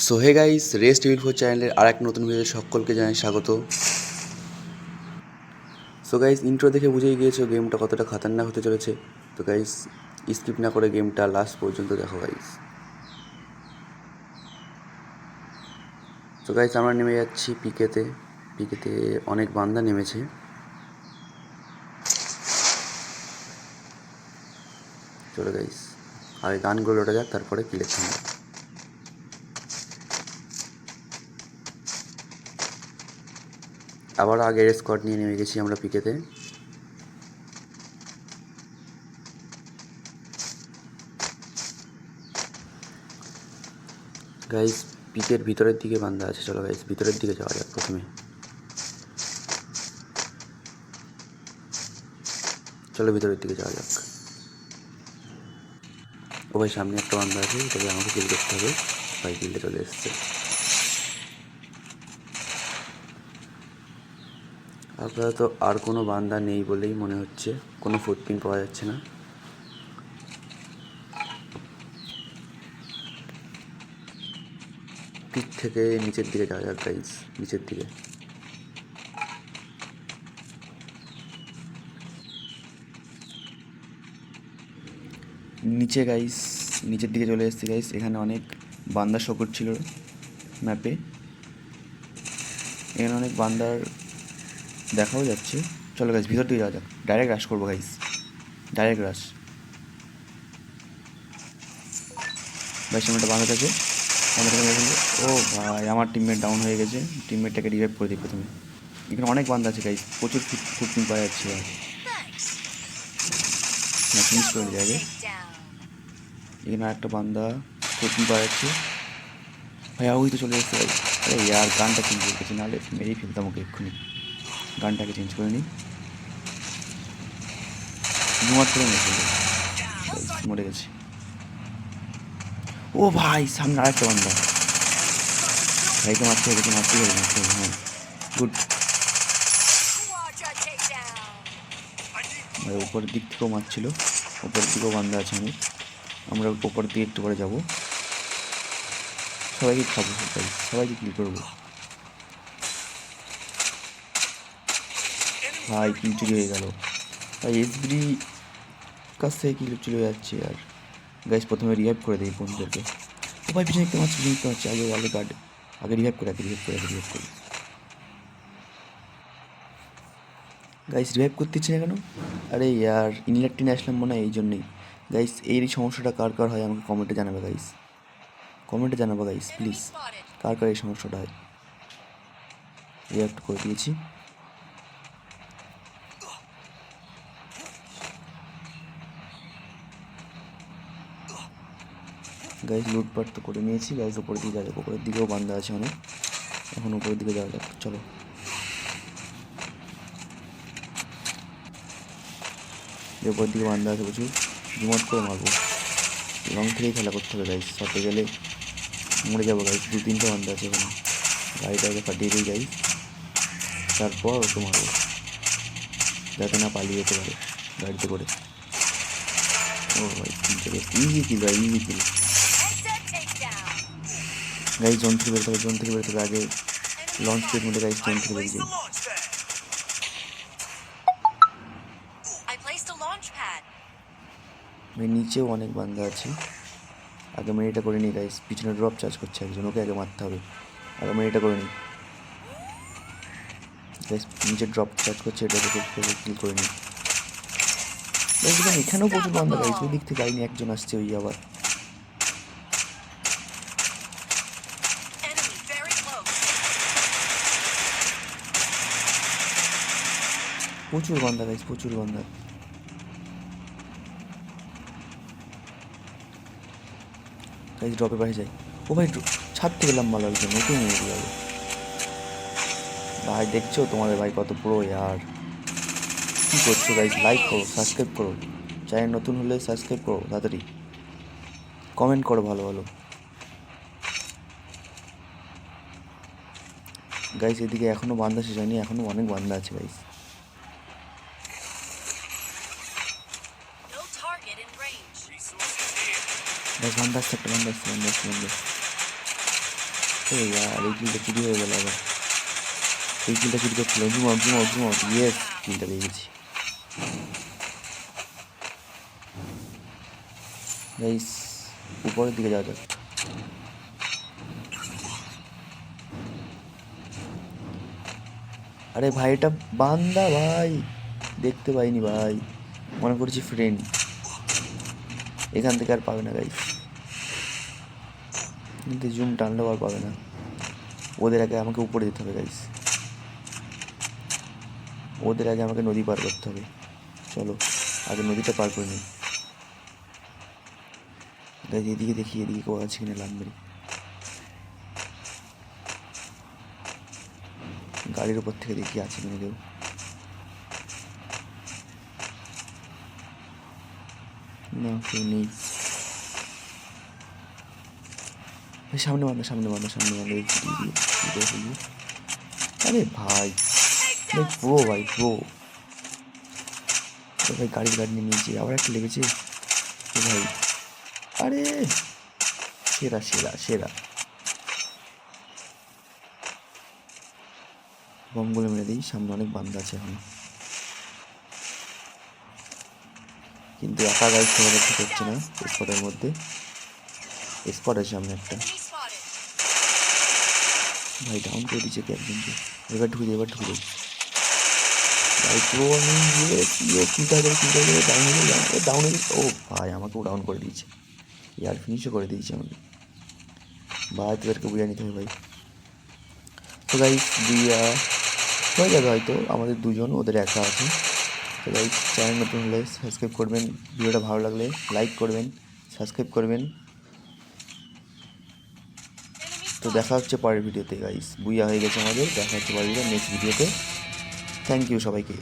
So hey guys, rest will ফোর চ্যানেলের আর এক নতুন ভিডিও সকলকে জানাই স্বাগত। সো গাইস, ইন্ট্রো দেখে বুঝেই গিয়েছো গেমটা কতটা খতরনাক হতে চলেছে। তো গাইস, স্কিপ না করে গেমটা লাস্ট পর্যন্ত দেখো গাইস। সো গাইস, আমরা নেমে যাচ্ছি পিকেতে অনেক বান্দা নেমেছে। চলো গাইস, আগে গানগুলো লোটা যাক, তারপরে কিলের থামবে। আবার আগের স্কোয়াড নিয়ে নেমে গেছি আমরা পিকেতে। গাইস, পিকের ভিতরের দিকে বান্দা আছে। চলো গাইস, ভিতরের দিকে যাওয়া যাক প্রথমে। চলো ভিতরের দিকে যাওয়া যাক। ও ভাই, সামনে একটা বান্দা আছে, তবে আমাকে কিল করতে হবে। ভাই কিলটা চলে এসছে। আপাতত আর কোনো বান্দা নেই বলেই মনে হচ্ছে, কোনো ফুটপ্রিন্ট পাওয়া যাচ্ছে না। পিচ থেকে নিচের দিকে যাওয়া যাক গাইস, নিচের দিকে। নিচে গাইস, নিচের দিকে চলে এসেছি গাইস। এখানে অনেক বান্দা শো করছিল ম্যাপে। এখানে অনেক বান্দার দেখাও যাচ্ছে। চলো গাইস, ভিতর দিকে যাওয়া যাক। ডাইরেক্ট রাশ করবো গাইস, ডাইরেক্ট রাশ। ভাই সামনে একটা বান্দা আছে, ও ভাই আমার টিমমেট ডাউন হয়ে গেছে। টিমমেটটাকে রিভাইভ করে দিই প্রথমে। এখানে অনেক বান্দা আছে গাইস, প্রচুর ফুটপ্রিন্ট পাওয়া যাচ্ছে। ফিনিশ করে যাবে। এখানে একটা বান্দা ফুটপ্রিন্ট পাওয়া যাচ্ছে। ভাই ওই তো চলে এসেছে ভাই। আরে ইয়ার, গানটা চেঞ্জ করে গেছি, নাহলে মেরেই ফেলতাম ওকে এক্ষুনি। গানটাকে চেঞ্জ করে নিই। জুমার করে মেরে ফেলবে, মরে গেছে। ও ভাই, সামনে আরেকটা বান্দা। ভাইকে মারতে হবে, মারতে হবে। হ্যাঁ, গুড। ভাই উপরের দিক থেকেও মারছিল, উপরের দিকেও বান্দা আছে অনেক। আমরা উপরের দিকে একটু পরে যাবো। সবাইকে খাবো, সবাইকে কিল করবো। ভাই কিল চুরি হয়ে গেল। ভাই এসবি কাছ থেকে কিল চুরি হয়ে যাচ্ছে। আর গাইস, প্রথমে রিভাইভ করে দিই বন্ধুদেরকে। ও ভাই, পিছনে দেখতে পাচ্ছি। আগে রিভাইভ করে গাইস, রিভাইভ করতে ইচ্ছে না কেন? আরে ইয়ার, ইনলেট টেনে আসলাম মনে হয়, এই জন্যই। গাইস, এই সমস্যাটা কার কার হয় আমাকে কমেন্টে জানাবে গাইস। প্লিজ। কার কার এই সমস্যাটা হয়? রিভাইভ করে দিয়েছি। গাইস, লুটপাট তো করে নিয়েছি। গাইস, উপরের দিকে যাওয়া যাক। উপরের দিকেও বান্দা আছে অনেক। এখন উপরের দিকে যাওয়া যাক, চলো। উপরের দিকে বান্দা আছে প্রচুর, জুমাট করে মারবো। লং থেকেই খেলা করতে হবে গাইস, শটে গেলে মরে যাবো গাইস। 2-3টে বান্দা আছে এখানে। গাড়িটাকে ফাটিয়ে দিয়ে যাই, তারপর ওকে মারবো যাতে না পালিয়ে যেতে পারে গাড়িতে করে। ও ভাই, ইজি কিল ভাই, ইজি কিল। গাইস, জোন থেকে বেরোতে হবে আগে। লঞ্চ পেড মোডে গাইস, জোন থেকে বেরিয়ে যাই। ভাই নিচেও অনেক বান্দা আছে, আগে মেরিটা করে নিই গাইস। পিছনে ড্রপ চার্জ করছে একজন, ওকে আগে মারতে হবে। আগে মেরিটা করে নিই গাইস। নিচে ড্রপ চার্জ করছে, এটাকে কিল করে নিই গাইস। এখানেও প্রচুর বান্দা গাইস, ওই দিক থেকে আইনি একজন আসছে, ওই আবার। প্রচুর বান্দা গাইস, প্রচুর বান্দা। গাইস, ড্রপে পাশে যাই। ও ভাই, ছাড়তে গেলাম মালার জন্য, ওকে মেরে দিয়ে যাবে। ভাই দেখছো তোমাদের ভাই কত প্রো ইয়ার। কী করছো গাইস? লাইক করো, সাবস্ক্রাইব করো। চ্যানেল নতুন হলে সাবস্ক্রাইব করো তাড়াতাড়ি। কমেন্ট করো ভালো ভালো গাইস। এদিকে এখনও বান্দা শেষ হয়নি, এখনও অনেক বান্দা আছে গাইস। বান্দা আসছে, একটা বান্দা আসছে। আর এই কিলটা চুরি হয়ে গেল আবার। এই কিলটা চুরি করছিল। Zoom out. ইয়েস, কিলটা পেয়ে গেছি গাইস। উপরের দিকে যাওয়া যাক। আরে ভাই এটা বান্দা ভাই, দেখতে পাইনি ভাই, মনে করছি ফ্রেন্ড। এখান থেকে আর পাবে না গাইস, কিন্তু জুম টানলেও আর পাবে না। ওদের আগে আমাকে উপরে যেতে হবে গাইস, ওদের আগে আমাকে নদী পার করতে হবে। চলো আগে নদীটা পার করে নিই গাইস। এদিকে দেখি, এদিকে কেউ আছে কিনা লাভ মেরে। গাড়ির উপর থেকে দেখি আছে কিনা কেউ। না কেউ নেই। সামনে মারো আরে ভাই প্রো ভাই, প্রো ভাই। গাড়ি নিয়ে নিয়েছি, আবার একটা লেগেছে ভাই। আরে সেরা বমগুলো মেরে দিই। সামনে অনেক বান্দা আছে এখন, কিন্তু একা গাইড তোমাদের ঠিক হচ্ছে না। স্পটের মধ্যে স্পট আছে সামনে একটা ভাই, ডাউন করে দিচ্ছে কি একজনকে। এবার ঢুকে যাই ভাই। প্রো আমি ডাউন হয়ে গেছে। ও ভাই আমাকেও ডাউন করে দিয়েছে, ইয়ার ফিনিশও করে দিয়েছে আমাকে ভাই। তোদেরকে বুঝে নিতে হবে ভাই। তো গাইস বুইয়া হয়ে যাবে হয়তো, আমাদের দুজন, ওদের একা আছে। তো গাইস চ্যানেল নতুন হলে সাবস্ক্রাইব করবেন, ভিডিওটা ভালো লাগলে লাইক করবেন, সাবস্ক্রাইব করবেন। তো দেখা হচ্ছে পরের ভিডিওতে গাইস। বুইয়া হয়ে গেছে আমাদের, দেখা হচ্ছে পরের ভিডিও, নেক্সট ভিডিওতে। থ্যাংক ইউ সবাইকে।